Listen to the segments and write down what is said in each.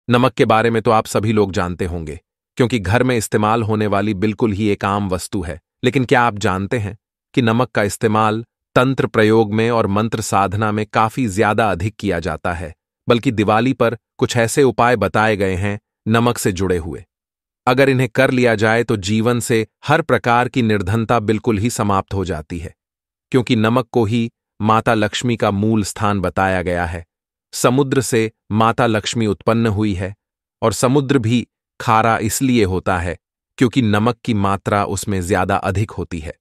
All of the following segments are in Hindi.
नमक के बारे में तो आप सभी लोग जानते होंगे, क्योंकि घर में इस्तेमाल होने वाली बिल्कुल ही एक आम वस्तु है। लेकिन क्या आप जानते हैं कि नमक का इस्तेमाल तंत्र प्रयोग में और मंत्र साधना में काफी ज्यादा अधिक किया जाता है। बल्कि दिवाली पर कुछ ऐसे उपाय बताए गए हैं नमक से जुड़े हुए, अगर इन्हें कर लिया जाए तो जीवन से हर प्रकार की निर्धनता बिल्कुल ही समाप्त हो जाती है। क्योंकि नमक को ही माता लक्ष्मी का मूल स्थान बताया गया है। समुद्र से माता लक्ष्मी उत्पन्न हुई है, और समुद्र भी खारा इसलिए होता है क्योंकि नमक की मात्रा उसमें ज्यादा अधिक होती है।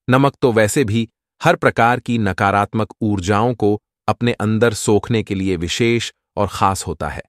नमक तो वैसे भी हर प्रकार की नकारात्मक ऊर्जाओं को अपने अंदर सोखने के लिए विशेष और खास होता है।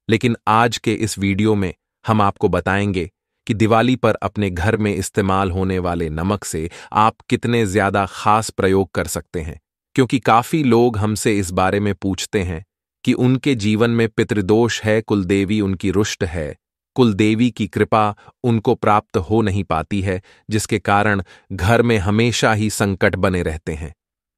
लेकिन आज के इस वीडियो में हम आपको बताएंगे कि दिवाली पर अपने घर में इस्तेमाल होने वाले नमक से आप कितने ज्यादा खास प्रयोग कर सकते हैं। क्योंकि काफी लोग हमसे इस बारे में पूछते हैं कि उनके जीवन में पितृदोष है, कुलदेवी उनकी रुष्ट है, कुलदेवी की कृपा उनको प्राप्त हो नहीं पाती है, जिसके कारण घर में हमेशा ही संकट बने रहते हैं।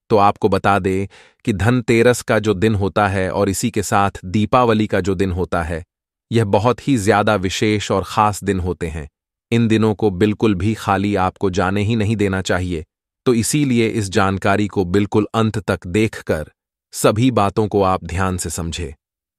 तो आपको बता दें कि धनतेरस का जो दिन होता है और इसी के साथ दीपावली का जो दिन होता है, यह बहुत ही ज्यादा विशेष और खास दिन होते हैं। इन दिनों को बिल्कुल भी खाली आपको जाने ही नहीं देना चाहिए। तो इसीलिए इस जानकारी को बिल्कुल अंत तक देखकर सभी बातों को आप ध्यान से समझें।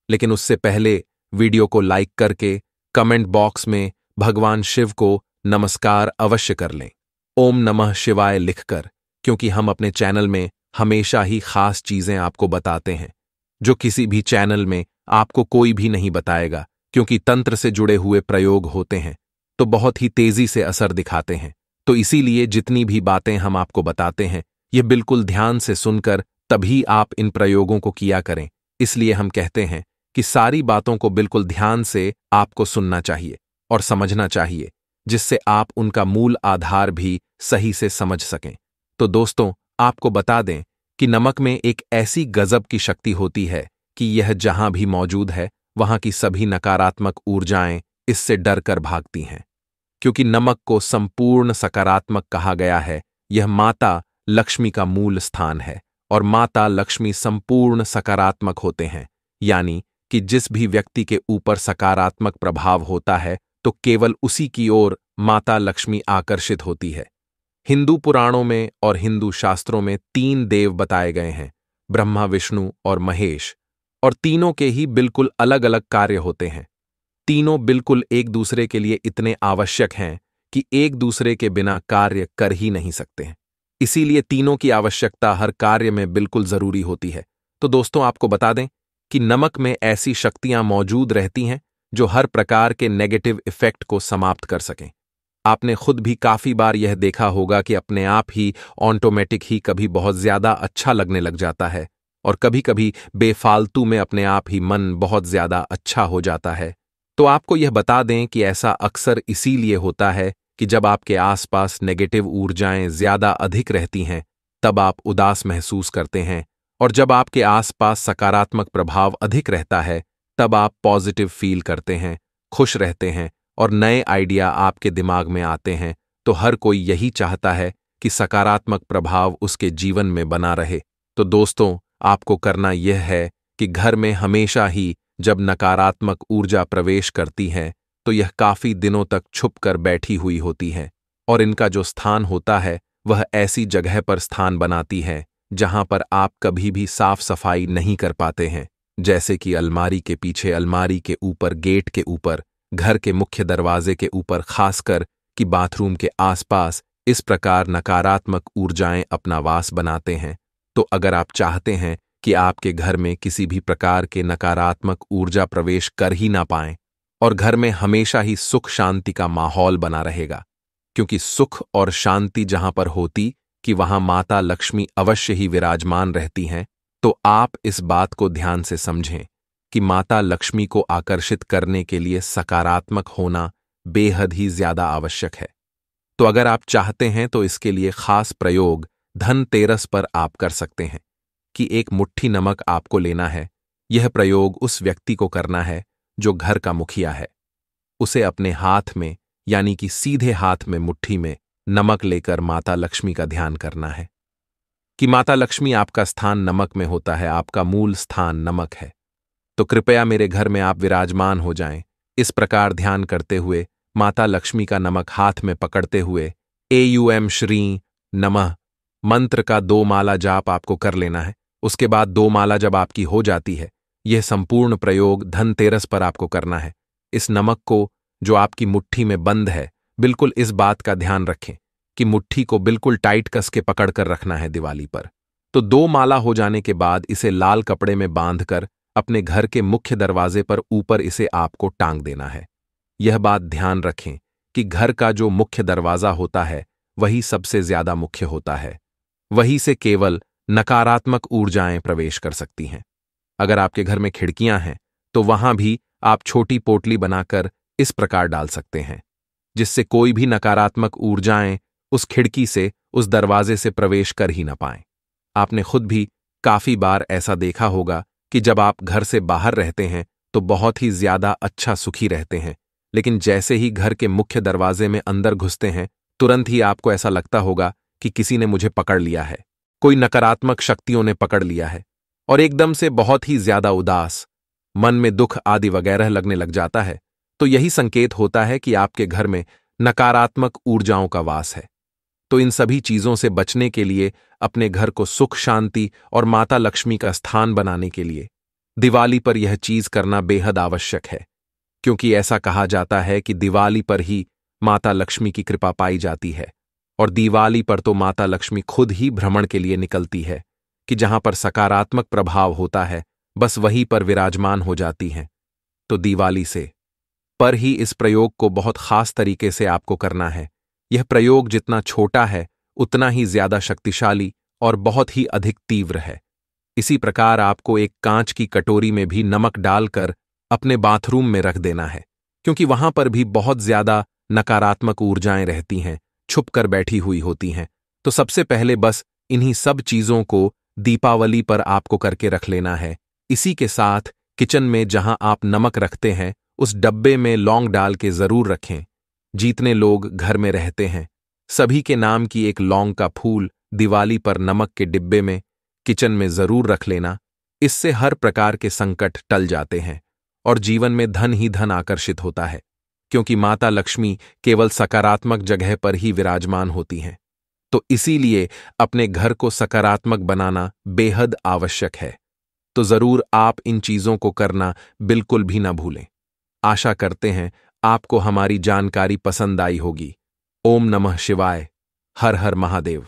लेकिन उससे पहले वीडियो को लाइक करके कमेंट बॉक्स में भगवान शिव को नमस्कार अवश्य कर लें, ओम नमः शिवाय लिखकर, क्योंकि हम अपने चैनल में हमेशा ही खास चीजें आपको बताते हैं जो किसी भी चैनल में आपको कोई भी नहीं बताएगा। क्योंकि तंत्र से जुड़े हुए प्रयोग होते हैं तो बहुत ही तेजी से असर दिखाते हैं। तो इसीलिए जितनी भी बातें हम आपको बताते हैं, ये बिल्कुल ध्यान से सुनकर तभी आप इन प्रयोगों को किया करें। इसलिए हम कहते हैं कि सारी बातों को बिल्कुल ध्यान से आपको सुनना चाहिए और समझना चाहिए, जिससे आप उनका मूल आधार भी सही से समझ सकें। तो दोस्तों, आपको बता दें कि नमक में एक ऐसी गजब की शक्ति होती है कि यह जहां भी मौजूद है वहां की सभी नकारात्मक ऊर्जाएं इससे डर कर भागती हैं। क्योंकि नमक को संपूर्ण सकारात्मक कहा गया है, यह माता लक्ष्मी का मूल स्थान है और माता लक्ष्मी संपूर्ण सकारात्मक होते हैं। यानी कि जिस भी व्यक्ति के ऊपर सकारात्मक प्रभाव होता है तो केवल उसी की ओर माता लक्ष्मी आकर्षित होती है। हिंदू पुराणों में और हिंदू शास्त्रों में 3 देव बताए गए हैं, ब्रह्मा, विष्णु और महेश, और तीनों के ही बिल्कुल अलग अलग कार्य होते हैं। तीनों बिल्कुल एक दूसरे के लिए इतने आवश्यक हैं कि एक दूसरे के बिना कार्य कर ही नहीं सकते हैं। इसीलिए तीनों की आवश्यकता हर कार्य में बिल्कुल जरूरी होती है। तो दोस्तों, आपको बता दें कि नमक में ऐसी शक्तियां मौजूद रहती हैं जो हर प्रकार के नेगेटिव इफेक्ट को समाप्त कर सकें। आपने खुद भी काफी बार यह देखा होगा कि अपने आप ही ऑटोमेटिक ही कभी बहुत ज्यादा अच्छा लगने लग जाता है और कभी कभी बेफालतू में अपने आप ही मन बहुत ज्यादा अच्छा हो जाता है। तो आपको यह बता दें कि ऐसा अक्सर इसीलिए होता है कि जब आपके आसपास नेगेटिव ऊर्जाएं ज्यादा अधिक रहती हैं तब आप उदास महसूस करते हैं, और जब आपके आसपास सकारात्मक प्रभाव अधिक रहता है तब आप पॉजिटिव फील करते हैं, खुश रहते हैं और नए आइडिया आपके दिमाग में आते हैं। तो हर कोई यही चाहता है कि सकारात्मक प्रभाव उसके जीवन में बना रहे। तो दोस्तों, आपको करना यह है कि घर में हमेशा ही जब नकारात्मक ऊर्जा प्रवेश करती है तो यह काफी दिनों तक छुप कर बैठी हुई होती है, और इनका जो स्थान होता है वह ऐसी जगह पर स्थान बनाती है जहां पर आप कभी भी साफ सफाई नहीं कर पाते हैं, जैसे कि अलमारी के पीछे, अलमारी के ऊपर, गेट के ऊपर, घर के मुख्य दरवाजे के ऊपर, खासकर कि बाथरूम के आसपास। इस प्रकार नकारात्मक ऊर्जाएं अपना वास बनाते हैं। तो अगर आप चाहते हैं कि आपके घर में किसी भी प्रकार के नकारात्मक ऊर्जा प्रवेश कर ही ना पाए और घर में हमेशा ही सुख शांति का माहौल बना रहेगा, क्योंकि सुख और शांति जहां पर होती कि वहां माता लक्ष्मी अवश्य ही विराजमान रहती हैं, तो आप इस बात को ध्यान से समझें कि माता लक्ष्मी को आकर्षित करने के लिए सकारात्मक होना बेहद ही ज्यादा आवश्यक है। तो अगर आप चाहते हैं तो इसके लिए खास प्रयोग धनतेरस पर आप कर सकते हैं कि एक मुट्ठी नमक आपको लेना है। यह प्रयोग उस व्यक्ति को करना है जो घर का मुखिया है। उसे अपने हाथ में, यानी कि सीधे हाथ में मुट्ठी में नमक लेकर माता लक्ष्मी का ध्यान करना है कि माता लक्ष्मी आपका स्थान नमक में होता है, आपका मूल स्थान नमक है। तो कृपया मेरे घर में आप विराजमान हो जाएं। इस प्रकार ध्यान करते हुए माता लक्ष्मी का नमक हाथ में पकड़ते हुए एयूएम श्री नमः मंत्र का 2 माला जाप आपको कर लेना है। उसके बाद 2 माला जब आपकी हो जाती है, यह संपूर्ण प्रयोग धनतेरस पर आपको करना है। इस नमक को जो आपकी मुट्ठी में बंद है, बिल्कुल इस बात का ध्यान रखें कि मुट्ठी को बिल्कुल टाइट कस के पकड़ कर रखना है दिवाली पर। तो 2 माला हो जाने के बाद इसे लाल कपड़े में बांधकर अपने घर के मुख्य दरवाजे पर ऊपर इसे आपको टांग देना है। यह बात ध्यान रखें कि घर का जो मुख्य दरवाजा होता है वही सबसे ज्यादा मुख्य होता है, वहीं से केवल नकारात्मक ऊर्जाएं प्रवेश कर सकती हैं। अगर आपके घर में खिड़कियां हैं तो वहां भी आप छोटी पोटली बनाकर इस प्रकार डाल सकते हैं, जिससे कोई भी नकारात्मक ऊर्जाएं उस खिड़की से, उस दरवाजे से प्रवेश कर ही न पाएं। आपने खुद भी काफी बार ऐसा देखा होगा कि जब आप घर से बाहर रहते हैं तो बहुत ही ज्यादा अच्छा सुखी रहते हैं, लेकिन जैसे ही घर के मुख्य दरवाजे में अंदर घुसते हैं, तुरंत ही आपको ऐसा लगता होगा कि किसी ने मुझे पकड़ लिया है, कोई नकारात्मक शक्तियों ने पकड़ लिया है, और एकदम से बहुत ही ज्यादा उदास, मन में दुख आदि वगैरह लगने लग जाता है। तो यही संकेत होता है कि आपके घर में नकारात्मक ऊर्जाओं का वास है। तो इन सभी चीजों से बचने के लिए, अपने घर को सुख शांति और माता लक्ष्मी का स्थान बनाने के लिए दिवाली पर यह चीज करना बेहद आवश्यक है, क्योंकि ऐसा कहा जाता है कि दिवाली पर ही माता लक्ष्मी की कृपा पाई जाती है, और दिवाली पर तो माता लक्ष्मी खुद ही भ्रमण के लिए निकलती है कि जहां पर सकारात्मक प्रभाव होता है बस वहीं पर विराजमान हो जाती हैं। तो दिवाली से पर ही इस प्रयोग को बहुत खास तरीके से आपको करना है। यह प्रयोग जितना छोटा है उतना ही ज्यादा शक्तिशाली और बहुत ही अधिक तीव्र है। इसी प्रकार आपको एक कांच की कटोरी में भी नमक डालकर अपने बाथरूम में रख देना है, क्योंकि वहां पर भी बहुत ज्यादा नकारात्मक ऊर्जाएं रहती हैं, छुप कर बैठी हुई होती हैं। तो सबसे पहले बस इन्हीं सब चीजों को दीपावली पर आपको करके रख लेना है। इसी के साथ किचन में जहां आप नमक रखते हैं उस डब्बे में लौंग डाल के जरूर रखें। जितने लोग घर में रहते हैं सभी के नाम की एक लौंग का फूल दिवाली पर नमक के डिब्बे में किचन में जरूर रख लेना। इससे हर प्रकार के संकट टल जाते हैं और जीवन में धन ही धन आकर्षित होता है, क्योंकि माता लक्ष्मी केवल सकारात्मक जगह पर ही विराजमान होती हैं। तो इसीलिए अपने घर को सकारात्मक बनाना बेहद आवश्यक है। तो जरूर आप इन चीजों को करना बिल्कुल भी न भूलें। आशा करते हैं आपको हमारी जानकारी पसंद आई होगी। ओम नमः शिवाय। हर हर महादेव।